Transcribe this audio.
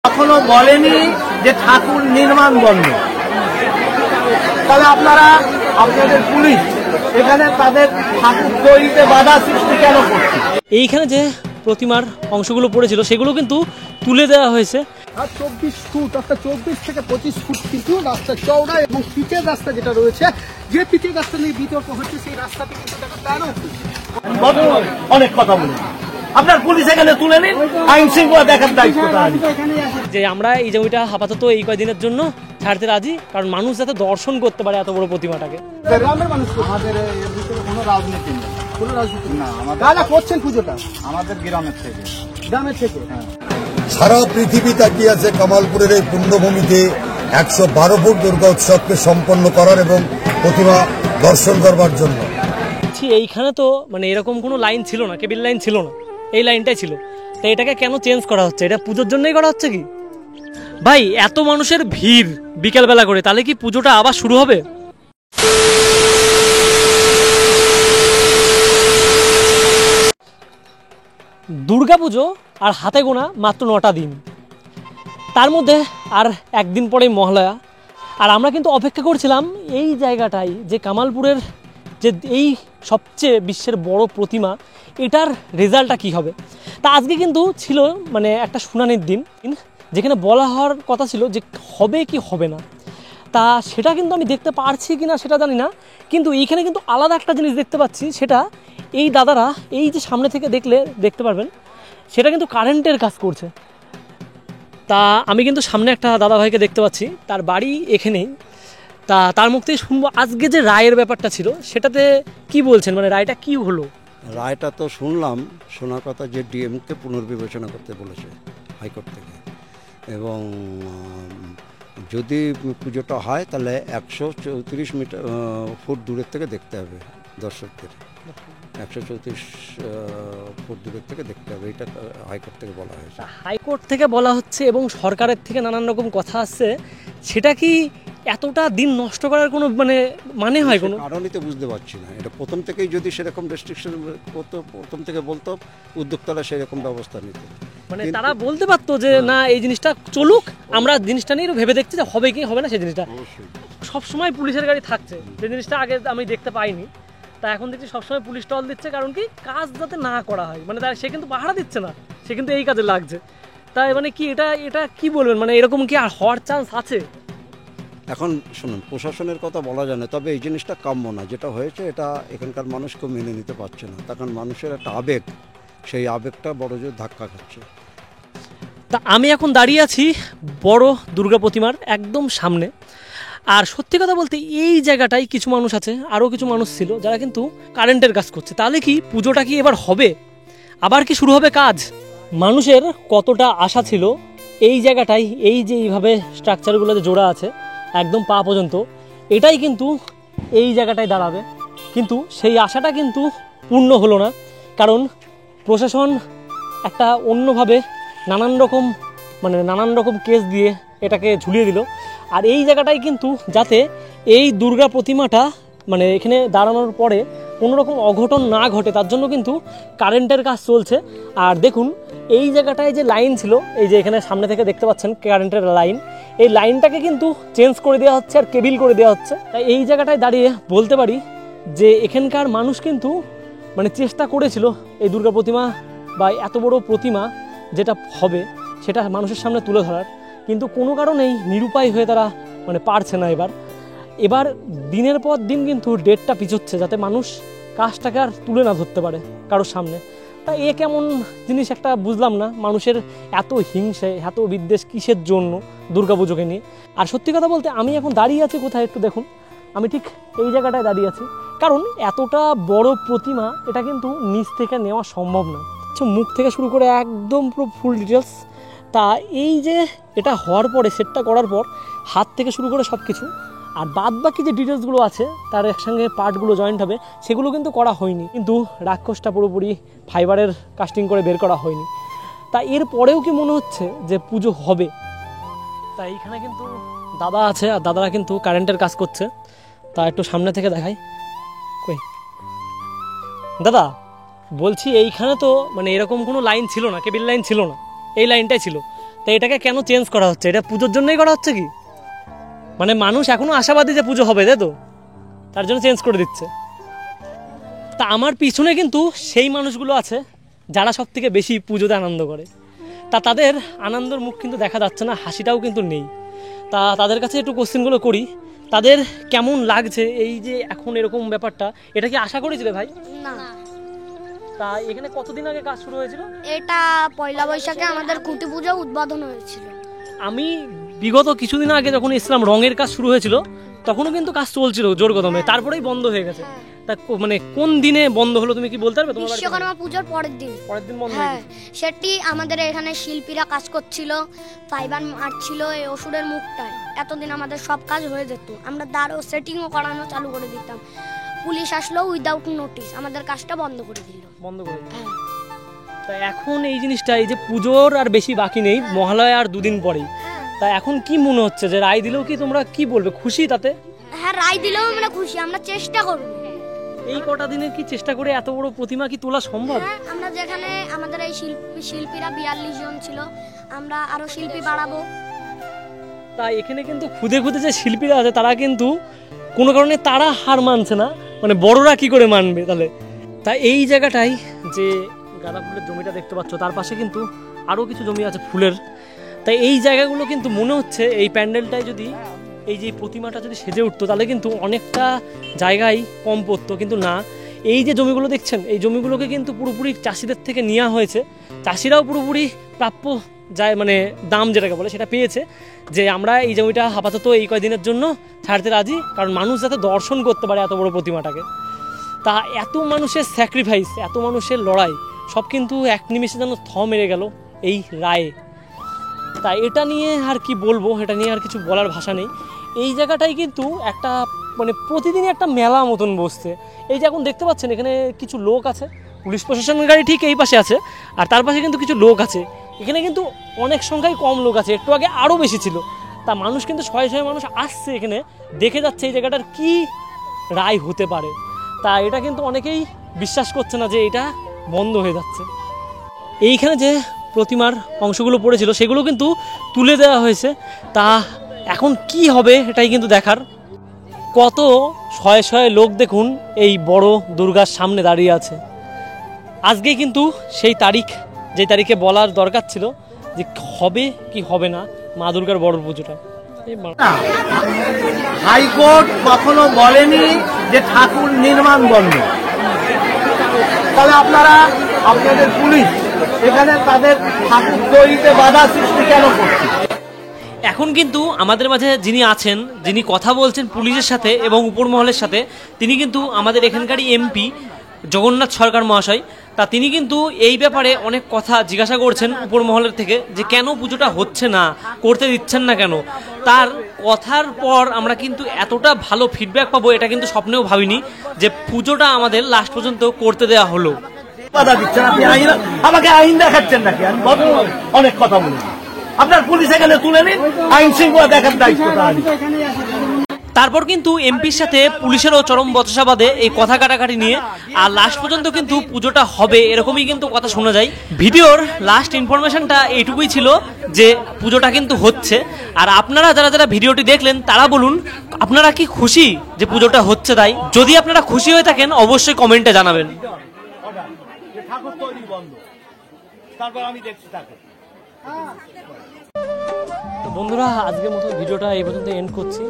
এখনো বলেনি যে ঠাকুর নির্মাণ বন্ধ, তাহলে আপনারা আপনাদের পুলিশ এখানে তাদের ঠাকুর তৈরিতে বাধা সৃষ্টি কেন করছে? এইখানে যে প্রতিমার অংশগুলো পড়েছিল সেগুলো কিন্তু তুলে দেওয়া হয়েছে। আর 24 ফুট অর্থাৎ 24 থেকে 25 ফুট কিন্তু রাস্তা চওড়া, এবং পিচের রাস্তা যেটা রয়েছে, যে পিচের রাস্তা নিয়ে বিতর্ক হচ্ছে সেই রাস্তাটি কিন্তু অনেক কথা বলে আপনার পুলিশ এখানে তুলে নিন, আইন শৃঙ্খলা দেখার দায়িত্ব। যে আমরা এই জমিটা আপাতত এই কয়েকদিনের জন্য ছাড়তে রাজি, কারণ মানুষ যাতে দর্শন করতে পারে এত বড় প্রতিমাটাকে। গ্রামের মানুষ, আমাদের এর ভিতরে কোনো রাজনীতি নেই, কোনো রাজনীতি না। আমাদের করছেন পুজোটা আমাদের গ্রামের থেকে, হ্যাঁ। সারা পৃথিবী তাকিয়ে আছে কামালপুরের এই পুণ্যভূমিতে 112 ফুট দুর্গা উৎসবকে সম্পন্ন করার এবং প্রতিমা দর্শন করবার জন্য। এইখানে তো মানে এরকম কোনো লাইন ছিল না, কেবিল লাইন ছিল না, এই লাইনটাই ছিল। তো এটাকে কেন চেঞ্জ করা হচ্ছে? এটা পুজোর জন্যই করা হচ্ছে কি ভাই? এত মানুষের ভিড় বিকেলবেলা করে, তাহলে কি পুজোটা আবার শুরু হবে? দুর্গাপুজো আর হাতে গোনা মাত্র 9টা দিন, তার মধ্যে আর একদিন পরেই মহালয়া। আর আমরা কিন্তু অপেক্ষা করছিলাম এই জায়গাটাই, যে কামালপুরের যে এই সবচেয়ে বিশ্বের বড় প্রতিমা, এটার রেজাল্টটা কি হবে। তা আজকে কিন্তু ছিল মানে একটা শুনানির দিন, যেখানে বলা হওয়ার কথা ছিল যে হবে কি হবে না। তা সেটা কিন্তু আমি দেখতে পারছি কি না সেটা জানি না, কিন্তু এইখানে কিন্তু আলাদা একটা জিনিস দেখতে পাচ্ছি। সেটা এই দাদারা, এই যে সামনে থেকে দেখলে দেখতে পারবেন, সেটা কিন্তু কারেন্টের কাজ করছে। তা আমি কিন্তু সামনে একটা দাদা ভাইকে দেখতে পাচ্ছি, তার বাড়ি এখানেই। তা তার মুখ থেকে শুনবো আজকে যে রায়ের ব্যাপারটা ছিল সেটাতে কি বলছেন, মানে রায়টা কি হলো। রায়টা তো শুনলাম, শোনার কথা যে ডিএমকে পুনর্বিবেচনা করতে বলেছে হাইকোর্ট থেকে, এবং যদি পুজোটা হয় তাহলে 134 ফুট দূরের থেকে দেখতে হবে দর্শকদের, 134 ফুট দূরের থেকে দেখতে হবে, এটা হাইকোর্ট থেকে বলা হয়েছে। হাইকোর্ট থেকে বলা হচ্ছে এবং সরকারের থেকে নানান রকম কথা আসছে, সেটা কি এতটা দিন নষ্ট করার কোনো মানে হয়? কোনো কারণই তো বুঝতে পারছি না। এটা প্রথম থেকেই যদি সেরকম রেস্ট্রিকশন করতো, প্রথম থেকে বলতো, উদ্যোক্তারা সেরকম ব্যবস্থা নিত। মানে তারা বলতে পারতো যে না এই জিনিসটা চলুক, আমরা জিনিসটা নিয়ে ভেবে দেখছি যে হবে কি হবে না। সেই জিনিসটা সবসময় পুলিশের গাড়ি থাকছে, যে জিনিসটা আগে আমি দেখতে পাইনি। তা এখন দেখছি সবসময় পুলিশ টল দিচ্ছে, কারণ কি কাজ যাতে না করা হয়। মানে সে কিন্তু পাহারা দিচ্ছে না, সে কিন্তু এই কাজে লাগছে। তাই মানে কি এটা কি বলবেন, মানে এরকম কি আর হওয়ার চান্স আছে? এখন শুনুন, প্রশাসনের কথা বলা যায় না, তবে এই জিনিসটা কাম্য না। যেটা হয়েছে এটা এখানকার মানুষকেও মেনে নিতে পারছে না, তখন মানুষের একটা আবেগ, সেই আবেগটা বড় জোর ধাক্কা খাচ্ছে। তা আমি এখন দাঁড়িয়ে আছি বড় দুর্গা প্রতিমার একদম সামনে। আর সত্যি কথা বলতে এই জায়গাটায় কিছু মানুষ আছে, আরও কিছু মানুষ ছিল যারা কিন্তু কারেন্টের কাজ করছে। তাহলে কি পুজোটা কি এবার হবে? আবার কি শুরু হবে কাজ? মানুষের কতটা আশা ছিল এই জায়গাটায়, এই যে এইভাবে স্ট্রাকচারগুলোতে জোড়া আছে একদম পা পর্যন্ত, এটাই কিন্তু এই জায়গাটায় দাঁড়াবে। কিন্তু সেই আশাটা কিন্তু পূর্ণ হলো না, কারণ প্রশাসন একটা অন্যভাবে নানান রকম কেস দিয়ে এটাকে ঝুলিয়ে দিল। আর এই জায়গাটায় কিন্তু যাতে এই দুর্গা প্রতিমাটা এখানে দাঁড়ানোর পরে কোনো রকম অঘটন না ঘটে, তার জন্য কিন্তু কারেন্টের কাজ চলছে। আর দেখুন এই জায়গাটায় যে লাইন ছিল, এই যে এখানে সামনে থেকে দেখতে পাচ্ছেন কারেন্টের লাইন, এই লাইনটাকে কিন্তু চেঞ্জ করে দেওয়া হচ্ছে আর কেবিল করে দেওয়া হচ্ছে। তাই এই জায়গাটায় দাঁড়িয়ে বলতে পারি যে এখানকার মানুষ কিন্তু চেষ্টা করেছিল এই দুর্গা প্রতিমা বা এত বড় প্রতিমা যেটা হবে সেটা মানুষের সামনে তুলে ধরার, কিন্তু কোনো কারণেই নিরুপায় হয়ে তারা পারছে না। এবার দিনের পর দিন কিন্তু ডেটটা পিছোচ্ছে, যাতে মানুষ কাজটাকে আর তুলে না ধরতে পারে কারোর সামনে। তা এ কেমন জিনিস একটা বুঝলাম না, মানুষের এত হিংসে এত বিদ্বেষ কিসের জন্য দুর্গাপুজোকে নিয়ে। আর সত্যি কথা বলতে আমি এখন দাঁড়িয়ে আছি কোথায় একটু দেখুন, আমি ঠিক এই জায়গাটায় দাঁড়িয়ে আছি, কারণ এতটা বড় প্রতিমা এটা কিন্তু নিচ থেকে নেওয়া সম্ভব না। মুখ থেকে শুরু করে একদম পুরো ফুল ডিটেলস। তা এই যে এটা হওয়ার পরে, সেটটা করার পর হাত থেকে শুরু করে সব কিছু, আর বাদ বাকি যে ডিটেলসগুলো আছে তার একসঙ্গে পার্টগুলো জয়েন্ট হবে, সেগুলো কিন্তু করা হয়নি। কিন্তু রাক্ষসটা পুরোপুরি ফাইবারের কাস্টিং করে বের করা হয়নি। তা এর পরেও কি মনে হচ্ছে যে পুজো হবে? তা এইখানে কিন্তু দাদা আছে, আর দাদারা কিন্তু কারেন্টের কাজ করছে। তা একটু সামনে থেকে দেখাই, কই দাদা, বলছি এইখানে তো এরকম কোনো লাইন ছিল না, কেবিল লাইন ছিল না, এই লাইনটাই ছিল। তো এটাকে কেন চেঞ্জ করা হচ্ছে? এটা পুজোর জন্যই করা হচ্ছে কি? মানে মানুষ এখনো আশাবাদী যে পুজো হবে, তাই তো, তার জন্য চেঞ্জ করে দিচ্ছে। তা আমার পিছনে কিন্তু সেই মানুষগুলো আছে যারা সব থেকে বেশি পুজোতে আনন্দ করে। তা তাদের আনন্দের মুখ কিন্তু দেখা যাচ্ছে না, হাসিটাও কিন্তু নেই। তা তাদের কাছে একটু কোশ্চেনগুলো করি, তাদের কেমন লাগছে এই যে এখন এরকম ব্যাপারটা? এটা কি আশা করেছিলে ভাই? না, তা এখানে কতদিন আগে কাজ শুরু হয়েছিল? এটা পয়লা বৈশাখে আমাদের খুঁটি পুজো উদ্বোধন হয়েছিল। আমি বিগত কিছুদিন আগে যখন ইসলাম রঙের কাজ শুরু হয়েছিল তখনও কিন্তু কাজ চলছিল জোর কদমে, তারপরেই বন্ধ হয়ে গেছে। তা মানে কোন দিনে বন্ধ হলো তুমি কি বলতে পারবে? তোমার বাড়িতে বিশ্বকর্মা পুজোর পরের দিন বন্ধ হয়ে হ্যাঁ, গেছে। সেটি আমাদের এখানে শিল্পীরা কাজ করছিল, ফাইবার মারছিল এই অসুরের মুখটায়। এতদিন আমাদের সব কাজ হয়ে যেত, আমরা দাঁড়ও সেটিংও করানো চালু করে দিতাম। পুলিশ আসলো উইদাউট নোটিস, আমাদের কাজটা বন্ধ করে দিল। হ্যাঁ, তা এখন এই জিনিসটা, এই যে পুজোর আর বেশি বাকি নেই, মহালয়া আর দুদিন পরেই, তা এখন কি মনে হচ্ছে যে রায় দিলেও কি তোমরা কি বলবে, খুশি তাতে? হ্যাঁ, রায় দিলেও আমরা খুশি, আমরা চেষ্টা করব। এই কটা দিনে কি চেষ্টা করে এত বড় প্রতিমা কি তোলা সম্ভব? হ্যাঁ, আমরা যেখানে আমাদের এই শিল্পীরা 42 জন ছিল, আমরা আরো শিল্পী বাড়াবো। তা এখানে কিন্তু খুদে খুদে যে শিল্পীরা আছে তারা কিন্তু কোনো কারণে তারা হার মানছে না, মানে বড়রা কি করে মানবে তাহলে? তা এই জায়গাটাই যে গাঁদা ফুলের জমিটা দেখতে পাচ্ছ, তার পাশে কিন্তু আরও কিছু জমি আছে ফুলের। তাই এই জায়গাগুলো কিন্তু মনে হচ্ছে এই প্যান্ডেলটায় যদি এই যে প্রতিমাটা যদি সেজে উঠতো তাহলে কিন্তু অনেকটা জায়গায় কম পড়তো, কিন্তু না। এই যে জমিগুলো দেখছেন, এই জমিগুলোকে কিন্তু পুরোপুরি চাষিদের থেকে নেওয়া হয়েছে। চাষিরাও পুরোপুরি প্রাপ্য যায়, মানে দাম যেটাকে বলে সেটা পেয়েছে, যে আমরা এই জমিটা আপাতত এই কয়দিনের জন্য ছাড়তে রাজি, কারণ মানুষ যাতে দর্শন করতে পারে এত বড় প্রতিমাটাকে। তা এত মানুষের স্যাক্রিফাইস, এত মানুষের লড়াই, সব কিন্তু এক নিমেষে যেন মেরে গেল এই রায়ে। তা এটা নিয়ে আর কি বলবো, এটা নিয়ে আর কিছু বলার ভাষা নেই। এই জায়গাটাই কিন্তু একটা মানে প্রতিদিনই একটা মেলা মতন বসছে। এই যে এখন দেখতে পাচ্ছেন এখানে কিছু লোক আছে, পুলিশ প্রশাসনের গাড়ি ঠিক এই পাশে আছে, আর তার পাশে কিন্তু কিছু লোক আছে। এখানে কিন্তু অনেক সংখ্যায় কম লোক আছে, একটু আগে আরও বেশি ছিল। তা মানুষ কিন্তু শয়ে শয়ে মানুষ আসছে এখানে, দেখে যাচ্ছে এই জায়গাটার কি রায় হতে পারে। তা এটা কিন্তু অনেকেই বিশ্বাস করছে না যে এটা বন্ধ হয়ে যাচ্ছে। এইখানে যে প্রতিমার অংশগুলো পড়েছিল সেগুলো কিন্তু তুলে দেওয়া হয়েছে। তা এখন কি হবে এটাই কিন্তু দেখার। কত শয়ে শয়ে লোক দেখুন এই বড় দুর্গার সামনে দাঁড়িয়ে আছে। আজকে কিন্তু সেই তারিখ, যে তারিখে বলার দরকার ছিল যে হবে কি হবে না মা দুর্গার বড় পুজোটা। হাইকোর্ট কখনো বলেনি যে ঠাকুর নির্মাণ বন্ধ, তাহলে আপনারা আপনাদের পুলিশ এখানে তাদের ঠাকুর তৈরিতে বাধা সৃষ্টি কেন করছে? এখন কিন্তু আমাদের মাঝে যিনি আছেন, যিনি কথা বলছেন পুলিশের সাথে এবং উপরমহলের সাথে, তিনি কিন্তু আমাদের এখানকারই এমপি জগন্নাথ সরকার মহাশয়। তা তিনি কিন্তু এই ব্যাপারে অনেক কথা জিজ্ঞাসা করছেন উপরমহলের থেকে, যে কেন পুজোটা হচ্ছে না, করতে দিচ্ছেন না কেন। তার কথার পর আমরা কিন্তু এতটা ভালো ফিডব্যাক পাবো এটা কিন্তু স্বপ্নেও ভাবিনি, যে পুজোটা আমাদের লাস্ট পর্যন্ত করতে দেওয়া হলো। বাধা দিচ্ছেন আপনি, আইন আমাকে আইন দেখাচ্ছেন নাকি? আমি অনেক কথা বলেছি, আপনার পুলিশ এখানে তুলে নিন, আইন শৃঙ্খলা দেখার দায়িত্ব। তারপর কিন্তু এমপির সাথে পুলিশেরও চরম বচসা বাঁধে এই কথা কাটাকাটি নিয়ে, আর লাস্ট পর্যন্ত কিন্তু পুজোটা হবে এরকমই কিন্তু কথা শোনা যায়। ভিডিওর লাস্ট ইনফরমেশনটা এইটুকুই ছিল যে পুজোটা কিন্তু হচ্ছে। আর আপনারা যারা যারা ভিডিওটি দেখলেন তারা বলুন আপনারা কি খুশি যে পুজোটা হচ্ছে? তাই যদি আপনারা খুশি হয়ে থাকেন অবশ্যই কমেন্টে জানাবেন। ঠাকুর তৈরি বন্ধ, তারপর আমি দেখছি তাকে। তো বন্ধুরা, আজকের মতো ভিডিওটা এই পর্যন্ত এন্ড করছি।